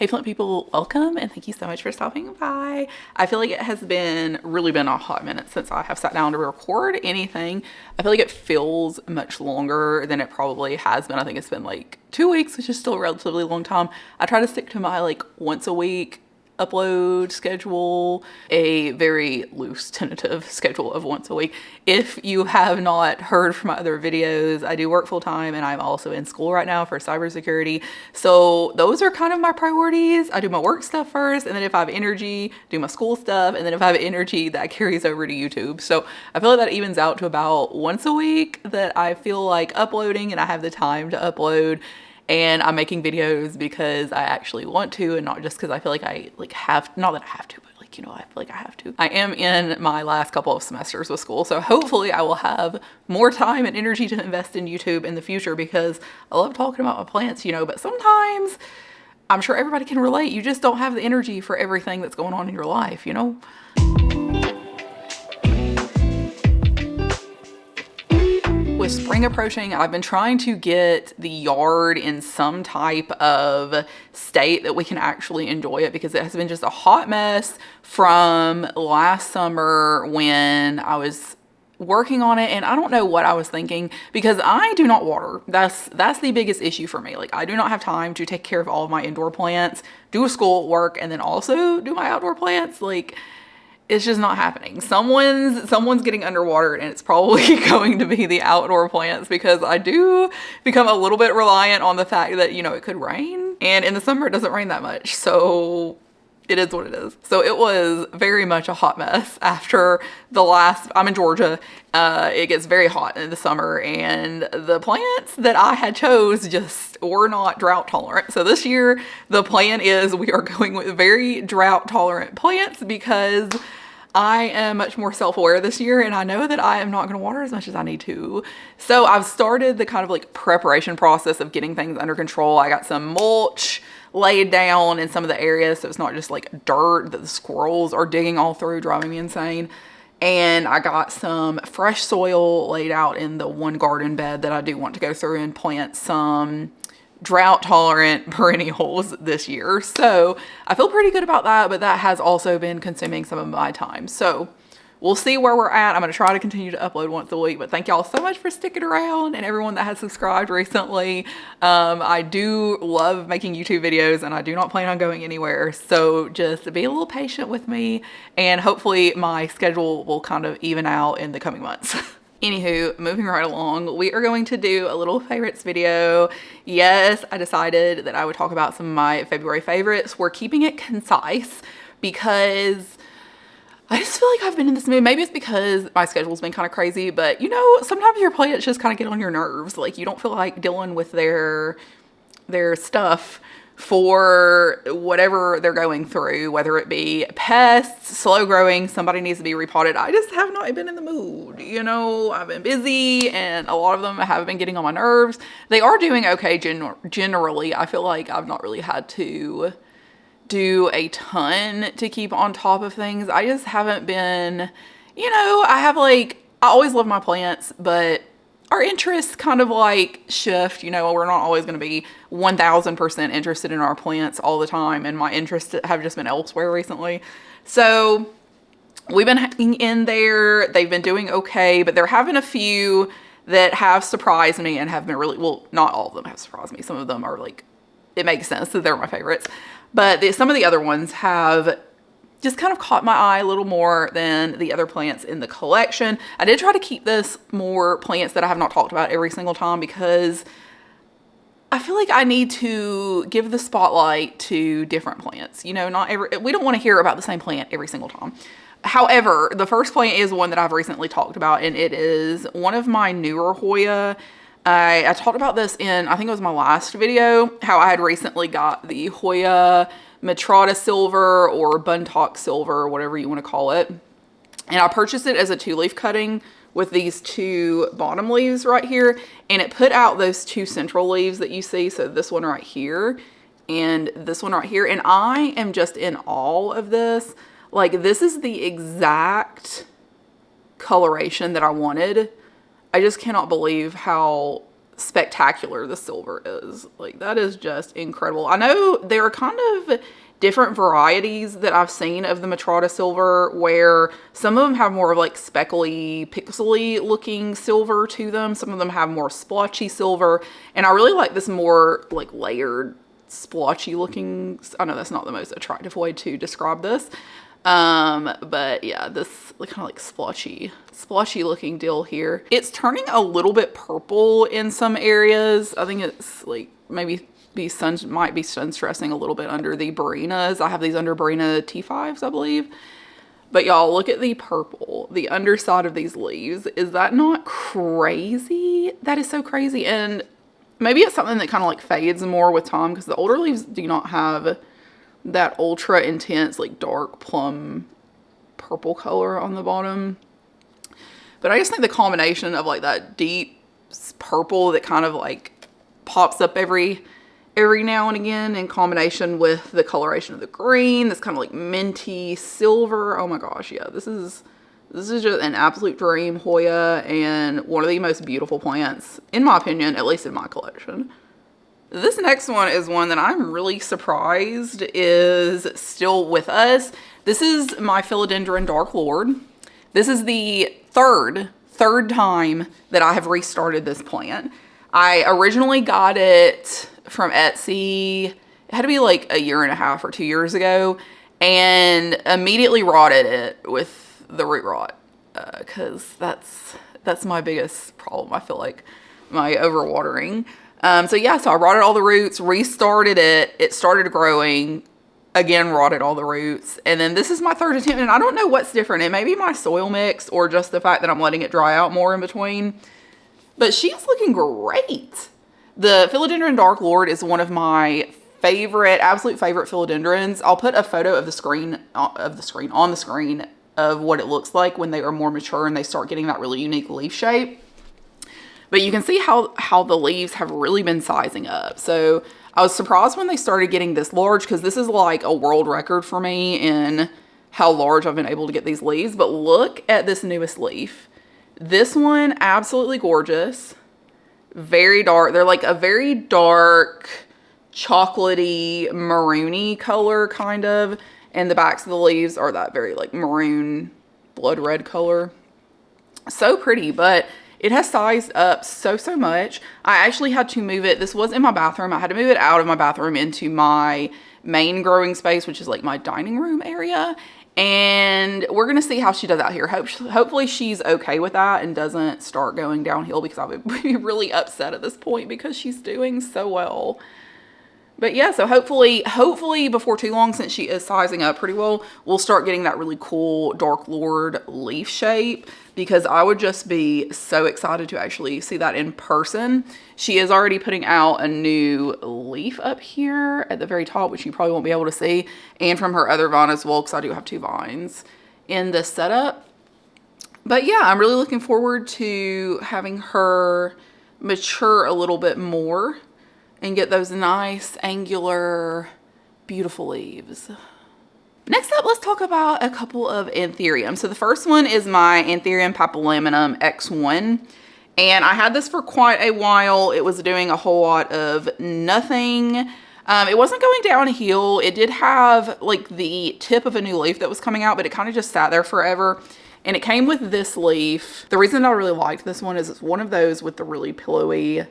Hey plant people, welcome and thank you so much for stopping by. I feel like it has really been a hot minute since I have sat down to record anything. I feel like it feels much longer than it probably has been. I think it's been like 2 weeks, which is still a relatively long time. I try to stick to my like once a week upload schedule, a very loose tentative schedule of once a week. If you have not heard from my other videos, I do work full time and I'm also in school right now for cybersecurity. So those are kind of my priorities. I do my work stuff first, and then if I have energy, do my school stuff, and then if I have energy, that carries over to YouTube. So I feel like that evens out to about once a week that I feel like uploading and I have the time to upload. And I'm making videos because I actually want to, and not just because I feel like I have, not that I have to, but like, you know, I feel like I have to. I am in my last couple of semesters with school, so hopefully I will have more time and energy to invest in YouTube in the future because I love talking about my plants, you know, but sometimes I'm sure everybody can relate. You just don't have the energy for everything that's going on in your life, you know? With spring approaching, I've been trying to get the yard in some type of state that we can actually enjoy it because it has been just a hot mess from last summer when I was working on it, and I don't know what I was thinking because I do not water. That's the biggest issue for me. Like, I do not have time to take care of all of my indoor plants, do school work, and then also do my outdoor plants. Like, it's just not happening. Someone's getting underwater, and it's probably going to be the outdoor plants because I do become a little bit reliant on the fact that, you know, it could rain, and in the summer it doesn't rain that much. So it is what it is. So it was very much a hot mess after I'm in Georgia. It gets very hot in the summer, and the plants that I had chose just were not drought tolerant. So this year the plan is we are going with very drought tolerant plants because I am much more self-aware this year, and I know that I am not going to water as much as I need to. So I've started the kind of like preparation process of getting things under control. I got some mulch laid down in some of the areas so it's not just like dirt that the squirrels are digging all through, driving me insane. And I got some fresh soil laid out in the one garden bed that I do want to go through and plant some drought tolerant perennials this year. So I feel pretty good about that, but that has also been consuming some of my time. So we'll see where we're at. I'm going to try to continue to upload once a week, but thank y'all so much for sticking around and everyone that has subscribed recently. I do love making YouTube videos and I do not plan on going anywhere. So just be a little patient with me and hopefully my schedule will kind of even out in the coming months. Anywho, moving right along, we are going to do a little favorites video. Yes, I decided that I would talk about some of my February favorites. We're keeping it concise because I just feel like I've been in this mood. Maybe it's because my schedule's been kind of crazy, but you know, sometimes your plants just kind of get on your nerves. Like, you don't feel like dealing with their stuff for whatever they're going through, whether it be pests, slow growing, somebody needs to be repotted. I just have not been in the mood. You know, I've been busy and a lot of them have been getting on my nerves. They are doing okay generally. I feel like I've not really had to do a ton to keep on top of things. I just haven't been, you know, I always love my plants, but our interests kind of like shift. You know, we're not always going to be 1000% interested in our plants all the time, and my interests have just been elsewhere recently. So we've been hanging in there. They've been doing okay, but there have been a few that have surprised me and have been really, well, not all of them have surprised me. Some of them are like, it makes sense that they're my favorites, but some of the other ones have just kind of caught my eye a little more than the other plants in the collection. I did try to keep this more plants that I have not talked about every single time because I feel like I need to give the spotlight to different plants. You know, we don't want to hear about the same plant every single time. However, the first plant is one that I've recently talked about, and it is one of my newer Hoya. I talked about this in, I think it was my last video, how I had recently got the Hoya Matrata Silver or Buntock Silver, whatever you want to call it. And I purchased it as a 2-leaf cutting with these 2 bottom leaves right here. And it put out those 2 central leaves that you see. So this one right here and this one right here. And I am just in awe of this. Like, this is the exact coloration that I wanted. I just cannot believe how spectacular the silver is. Like, that is just incredible. I know there are kind of different varieties that I've seen of the Matrata silver, where some of them have more of like speckly, pixely looking silver to them. Some of them have more splotchy silver. And I really like this more like layered, splotchy looking. I know that's not the most attractive way to describe this. But yeah, this kind of like splotchy looking deal here. It's turning a little bit purple in some areas. I think it's like maybe might be sun stressing a little bit under the Barinas. I have these under Barina T5s, I believe. But y'all, look at the purple, the underside of these leaves. Is that not crazy? That is so crazy. And maybe it's something that kind of like fades more with time, because the older leaves do not have that ultra intense, like dark plum purple color on the bottom. But I just think the combination of like that deep purple that kind of like pops up every now and again, in combination with the coloration of the green, this kind of like minty silver. Oh my gosh, yeah, this is just an absolute dream Hoya, and one of the most beautiful plants, in my opinion, at least in my collection. This next one is one that I'm really surprised is still with us. This is my Philodendron Dark Lord. This is the third time that I have restarted this plant. I originally got it from Etsy. It had to be like a year and a half or 2 years ago, and immediately rotted it with the root rot, because that's my biggest problem. I feel like my overwatering. So yeah, so I rotted all the roots, restarted it. It started growing again, rotted all the roots. And then this is my third attempt, and I don't know what's different. It may be my soil mix or just the fact that I'm letting it dry out more in between, but she's looking great. The Philodendron Dark Lord is one of my absolute favorite philodendrons. I'll put a photo of on the screen of what it looks like when they are more mature and they start getting that really unique leaf shape. But you can see how the leaves have really been sizing up. So I was surprised when they started getting this large, because this is like a world record for me in how large I've been able to get these leaves. But look at this newest leaf. This one, absolutely gorgeous. Very dark. They're like a very dark, chocolatey, maroony color, kind of. And the backs of the leaves are that very like maroon, blood red color. So pretty, but it has sized up so much. I actually had to move it. This was in my bathroom. I had to move it out of my bathroom into my main growing space, which is like my dining room area. And we're going to see how she does out here. Hopefully she's okay with that and doesn't start going downhill, because I would be really upset at this point because she's doing so well. But yeah, so hopefully before too long, since she is sizing up pretty well, we'll start getting that really cool Dark Lord leaf shape, because I would just be so excited to actually see that in person. She is already putting out a new leaf up here at the very top, which you probably won't be able to see, and from her other vine as well, because I do have 2 vines in this setup. But yeah, I'm really looking forward to having her mature a little bit more and get those nice, angular, beautiful leaves. Next up, let's talk about a couple of anthuriums. So the first one is my Anthurium papillium X1. And I had this for quite a while. It was doing a whole lot of nothing. It wasn't going downhill. It did have like the tip of a new leaf that was coming out, but it kind of just sat there forever. And it came with this leaf. The reason I really liked this one is it's one of those with the really pillowy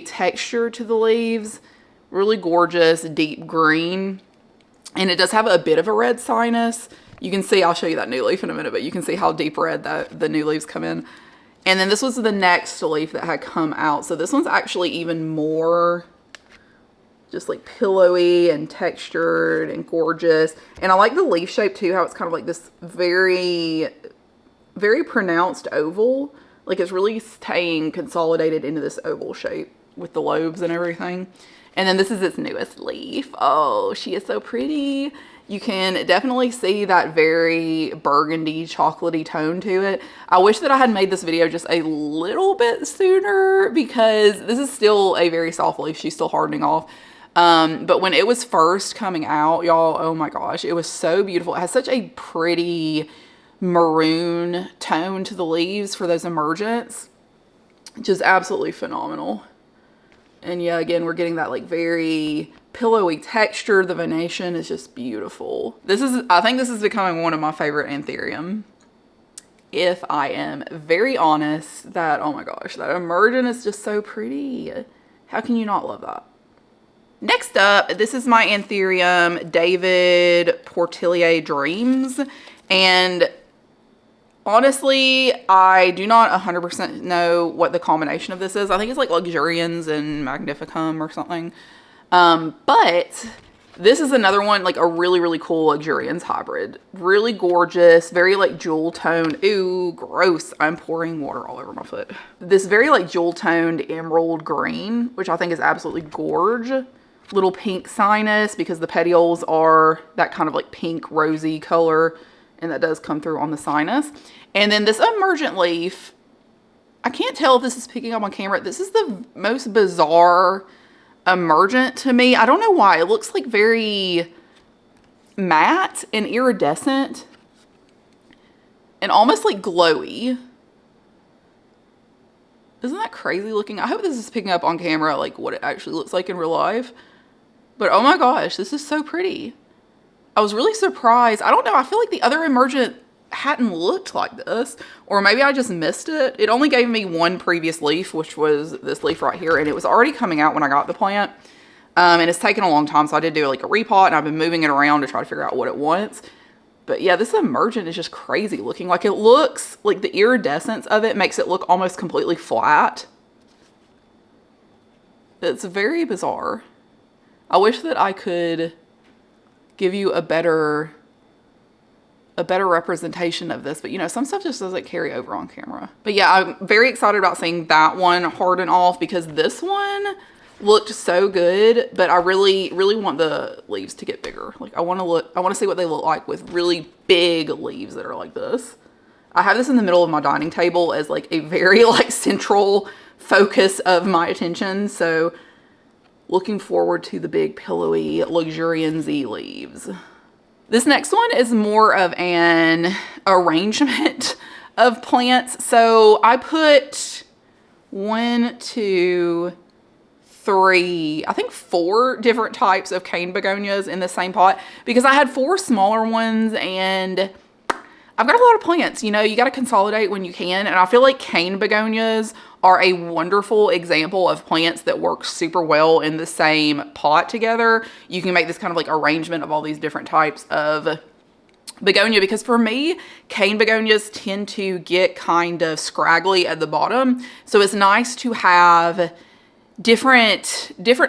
texture to the leaves. Really gorgeous, deep green. And it does have a bit of a red sinus. You can see, I'll show you that new leaf in a minute, but you can see how deep red the new leaves come in. And then this was the next leaf that had come out. So this one's actually even more just like pillowy and textured and gorgeous. And I like the leaf shape too, how it's kind of like this very, very pronounced oval. Like it's really staying consolidated into this oval shape with the lobes and everything. And then this is its newest leaf. Oh, she is so pretty. You can definitely see that very burgundy, chocolatey tone to it. I wish that I had made this video just a little bit sooner, because this is still a very soft leaf. She's still hardening off. But when it was first coming out, y'all, oh my gosh, it was so beautiful. It has such a pretty maroon tone to the leaves for those emergents. Just absolutely phenomenal. And yeah, again, we're getting that like very pillowy texture. The venation is just beautiful. I think this is becoming one of my favorite anthurium. If I am very honest, oh my gosh, that emergent is just so pretty. How can you not love that? Next up, this is my anthurium, David Portillier Dreams. And honestly, I do not 100% know what the combination of this is. I think it's like luxurians and magnificum or something. But this is another one, like a really, really cool luxurians hybrid. Really gorgeous, very like jewel toned. Ooh, gross. I'm pouring water all over my foot. This very like jewel toned emerald green, which I think is absolutely gorge. Little pink sinus because the petioles are that kind of like pink rosy color, and that does come through on the sinus. And then this emergent leaf, I can't tell if this is picking up on camera. This is the most bizarre emergent to me. I don't know why. It looks like very matte and iridescent and almost like glowy. Isn't that crazy looking? I hope this is picking up on camera like what it actually looks like in real life. But oh my gosh, this is so pretty. I was really surprised. I don't know. I feel like the other emergent hadn't looked like this, or maybe I just missed it. It only gave me one previous leaf, which was this leaf right here, and it was already coming out when I got the plant. And it's taken a long time, so I did do like a repot, and I've been moving it around to try to figure out what it wants. But yeah, this emergent is just crazy looking. Like it looks like the iridescence of it makes it look almost completely flat. It's very bizarre. I wish that I could give you a better representation of this, but you know, some stuff just doesn't carry over on camera. But yeah, I'm very excited about seeing that one harden off because this one looked so good, but I really, really want the leaves to get bigger. Like I want to see what they look like with really big leaves that are like this. I have this in the middle of my dining table as like a very like central focus of my attention. So looking forward to the big pillowy luxuriancy leaves. This next one is more of an arrangement of plants. So I put 1, 2, 3, I think 4 different types of cane begonias in the same pot because I had 4 smaller ones and I've got a lot of plants. You know, you got to consolidate when you can. And I feel like cane begonias are a wonderful example of plants that work super well in the same pot together. You can make this kind of like arrangement of all these different types of begonia because for me, cane begonias tend to get kind of scraggly at the bottom. So it's nice to have different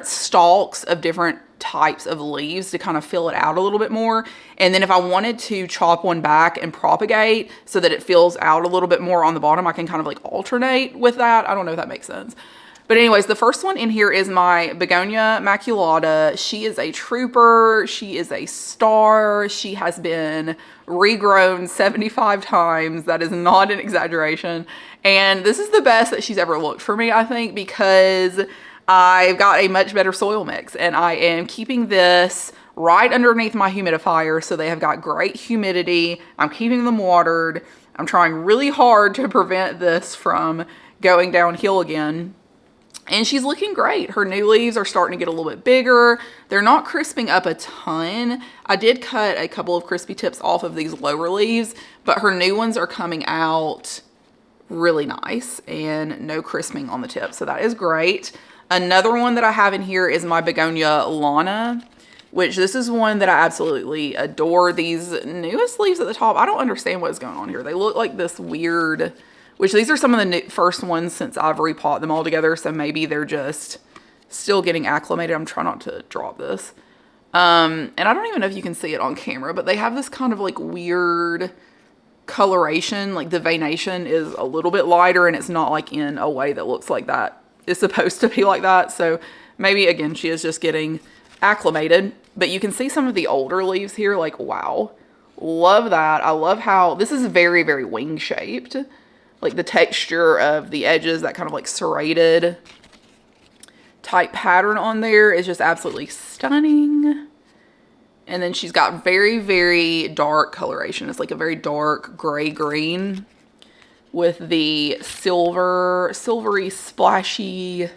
stalks of different types of leaves to kind of fill it out a little bit more. And then if I wanted to chop one back and propagate so that it fills out a little bit more on the bottom, I can kind of like alternate with that. I don't know if that makes sense. But anyways, the first one in here is my Begonia maculata. She is a trooper. She is a star. She has been regrown 75 times. That is not an exaggeration. And this is the best that she's ever looked for me, I think, because I've got a much better soil mix and I am keeping this right underneath my humidifier. So they have got great humidity. I'm keeping them watered. I'm trying really hard to prevent this from going downhill again. And she's looking great. Her new leaves are starting to get a little bit bigger. They're not crisping up a ton. I did cut a couple of crispy tips off of these lower leaves, but her new ones are coming out really nice and no crisping on the tip. So that is great. Another one that I have in here is my Begonia Lana, which this is one that I absolutely adore. These newest leaves at the top, I don't understand what is going on here. They look like this weird, which these are some of the first ones since I've repotted them all together. So maybe they're just still getting acclimated. I'm trying not to drop this. And I don't even know if you can see it on camera, but they have this kind of like weird coloration. Like the veination is a little bit lighter and it's not like in a way that looks like that is supposed to be like that. So maybe again, she is just getting acclimated, but you can see some of the older leaves here. Like, wow, love that. I love how this is very, very wing shaped. Like the texture of the edges, that kind of like serrated type pattern on there is just absolutely stunning. And then she's got very, very dark coloration. It's like a very dark gray green. with the silvery, splashy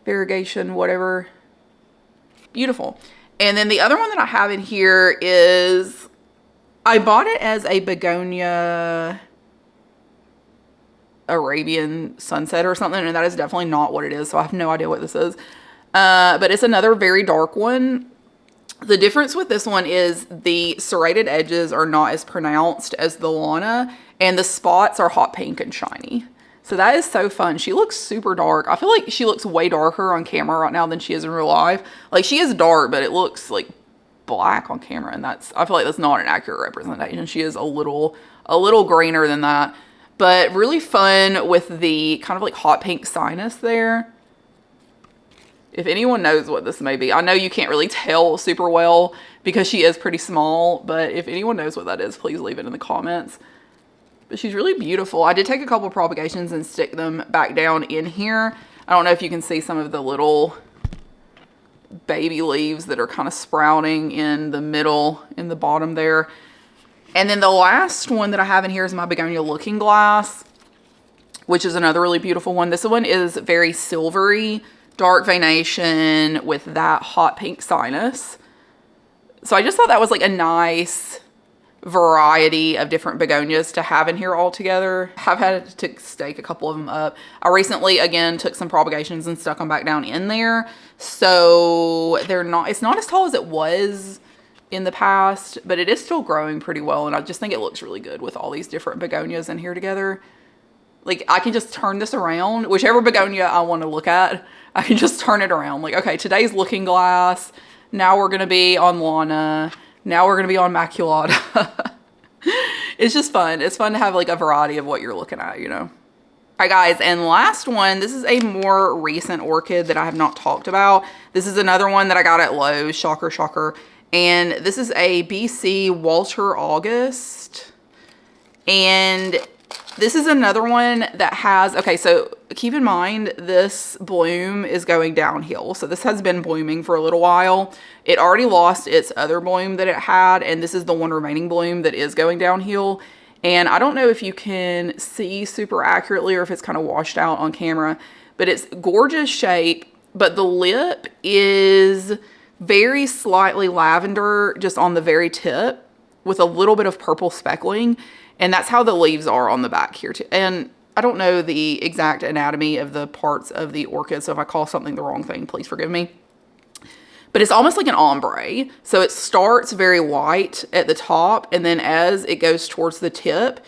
variegation, whatever. Beautiful. And then the other one that I have in here is, I bought it as a begonia Arabian sunset or something, and that is definitely not what it is, so I have no idea what this is. But it's another very dark one. The difference with this one is the serrated edges are not as pronounced as the Lana, and the spots are hot pink and shiny. So that is so fun. She looks super dark. I feel like she looks way darker on camera right now than she is in real life. Like, she is dark, but it looks like black on camera, and I feel like that's not an accurate representation. She is a little greener than that, but really fun with the kind of like hot pink sinus there. If anyone knows what this may be, I know you can't really tell super well because she is pretty small, but if anyone knows what that is, please leave it in the comments. But she's really beautiful. I did take a couple of propagations and stick them back down in here. I don't know if you can see some of the little baby leaves that are kind of sprouting in the middle, in the bottom there. And then the last one that I have in here is my begonia looking glass, which is another really beautiful one. This one is very silvery, dark veination with that hot pink sinus. So I just thought that was like a nice variety of different begonias to have in here all together. I've had to stake a couple of them up. I recently, again, took some propagations and stuck them back down in there. So it's not as tall as it was in the past, but it is still growing pretty well. And I just think it looks really good with all these different begonias in here together. Like, I can just turn this around, whichever begonia I want to look at, I can just turn it around. Like, okay, today's looking glass. Now we're going to be on Lana. Now we're going to be on Maculata. It's just fun. It's fun to have like a variety of what you're looking at, you know? All right, guys. And last one, this is a more recent orchid that I have not talked about. This is another one that I got at Lowe's. Shocker, shocker. And this is a BC Walter August. And this is another one that has, okay, so keep in mind, this bloom is going downhill. So this has been blooming for a little while. It already lost its other bloom that it had, and this is the one remaining bloom that is going downhill. And I don't know if you can see super accurately or if it's kind of washed out on camera, but it's gorgeous shape, but the lip is very slightly lavender just on the very tip with a little bit of purple speckling. And that's how the leaves are on the back here too. And I don't know the exact anatomy of the parts of the orchid, so if I call something the wrong thing, please forgive me. But it's almost like an ombre. So it starts very white at the top, and then as it goes towards the tip,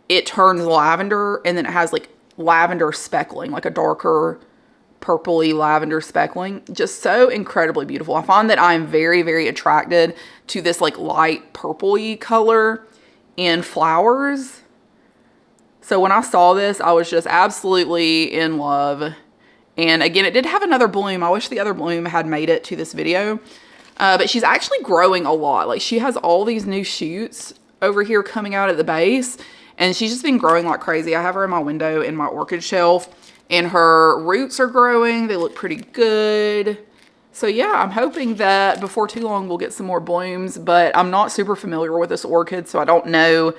it turns lavender, and then it has like lavender speckling, like a darker purpley lavender speckling. Just so incredibly beautiful. I find that I'm very, very attracted to this like light purpley color in flowers. So when I saw this, I was just absolutely in love. And again, it did have another bloom. I wish the other bloom had made it to this video. But she's actually growing a lot. Like, she has all these new shoots over here coming out at the base. And she's just been growing like crazy. I have her in my window in my orchid shelf. And her roots are growing. They look pretty good. So yeah, I'm hoping that before too long we'll get some more blooms, but I'm not super familiar with this orchid, so I don't know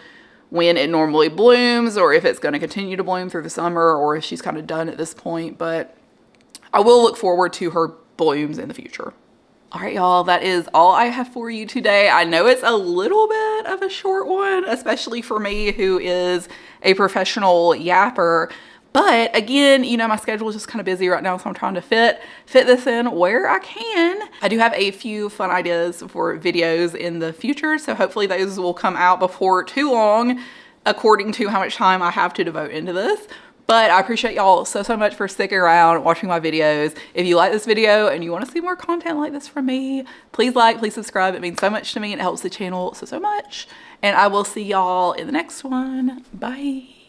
when it normally blooms or if it's going to continue to bloom through the summer or if she's kind of done at this point, but I will look forward to her blooms in the future. All right, y'all, that is all I have for you today. I know it's a little bit of a short one, especially for me who is a professional yapper. But again, you know, my schedule is just kind of busy right now, so I'm trying to fit this in where I can. I do have a few fun ideas for videos in the future, so hopefully those will come out before too long, according to how much time I have to devote into this. But I appreciate y'all so much for sticking around, watching my videos. If you like this video and you want to see more content like this from me, please like, please subscribe. It means so much to me and it helps the channel so much. And I will see y'all in the next one. Bye.